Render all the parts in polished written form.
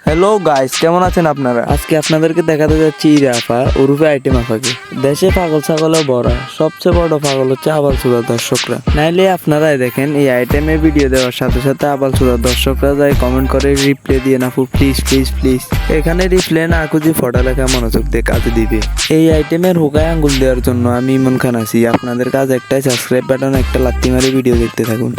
Hello guys, কেমন আছেন আপনারা? আজকে আপনাদেরকে দেখাতে যাচ্ছি ইরাফা ওরফে আইটেম আফাকে। দেশে পাগল ছাগলে ভরা, সবচেয়ে বড় পাগল হচ্ছে আবাল চূড়া দর্শকরা। নাইলে আপনারাই দেখেন এই আইটেমে ভিডিও দেওয়ার সাথে সাথে আবাল চূড়া দর্শকরা যায় কমেন্ট করে রিপ্লে দিয়ে না প্লিজ প্লিজ প্লিজ। এখানে রিপ্লে না খুঁজি ফটো লেখা মনোযোগ দিয়ে কাজে দিবে। এই আইটেমের হুকায় আঙ্গুল দেওয়ার জন্য আমি ইমন খান আছি। আপনাদের কাজ একটাই, সাবস্ক্রাইব বাটন একটা লাত্তি মারি ভিডিও দেখতে থাকুন।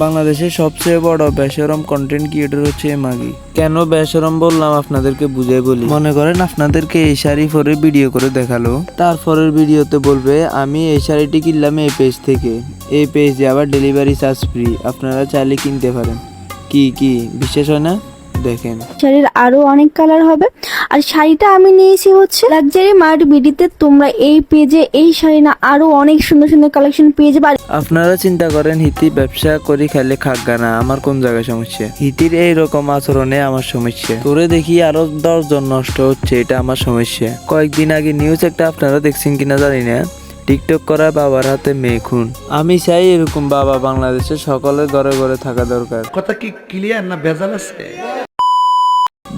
বাংলাদেশের সবচেয়ে বড় বেশরম কন্টেন্ট ক্রিয়েটর হচ্ছে মাগি। কেন বেশরম বললাম আপনাদেরকে বুঝাই বলি। মনে করেন আপনাদেরকে এই শাড়ি পরে ভিডিও করে দেখালো, তারপরের ভিডিওতে বলবে আমি এই শাড়িটি কিনলাম এই পেজ থেকে, এই পেজে আবার ডেলিভারি চার্জ ফ্রি, আপনারা চাইলে কিনতে পারেন। কি বিশ্বাস হয় না? দেখেন, শাড়ির আরো অনেক কালার হবে। আর শাড়িটা আমি নিয়েছি হচ্ছে লাক্সারি মার্ট বিডিতে। তোমরা এই পেজে এই শাড়ি না আরো অনেক সুন্দর সুন্দর কালেকশন পেয়ে যাবে। আপনারা চিন্তা করেন হিতি ব্যবসা করি খাইলে খাগা না, আমার কোন জায়গায় সমস্যা? হিতির এইরকম আচরণে আমার সমস্যা। তোরে দেখি আরো 10 জন নষ্ট হচ্ছে, এটা আমার সমস্যা। কয়েকদিন আগে নিউজ একটা আপনারা দেখছেন কিনা জানি না, টিকটক করা বাবার হাতে মেয়ে খুন। আমি চাই এরকম বাবা বাংলাদেশের সকলের ঘরে ঘরে থাকা দরকার। কথা কি ক্লিয়ার না ভেজাল আছে?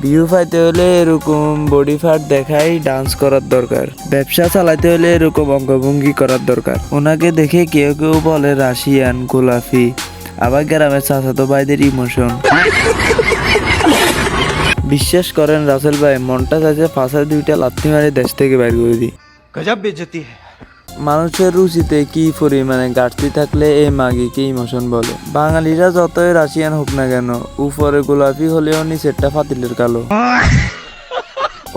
ভিউ পাইতে হলে এরকম বডি পার্ট দেখাই ডান্স করার দরকার। ব্যবসা চালাতে হলে এরকম অঙ্গভঙ্গি করার দরকার। ওনাকে দেখে কেউ কেউ বলে রাশিয়ান, গোলাপি, আবার গ্রামের চাচাতো ভাইদের ইমোশন। বিশ্বাস করেন রাসেল ভাই, মনটা চাইছে ফাঁসায় 2টা লাথি মারি দেশ থেকে বাইর করে দিই। গজব বেজতি है। মানুষের রুচিতে কি পরিমাণে ঘাটতি থাকলে এই মাগিকে ইমোশন বলে। বাঙালিরা যতই রাশিয়ান হোক না কেন, উপরে গোলাপি হলেও নিচেরটা ফাতিলের কালো।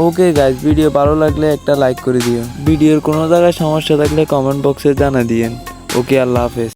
ওকে গাইজ, ভিডিও ভালো লাগলে একটা লাইক করে দিও। ভিডিওর কোনো জায়গায় সমস্যা থাকলে কমেন্ট বক্সে জানা দিয়েন। ওকে, আল্লাহ হাফেজ।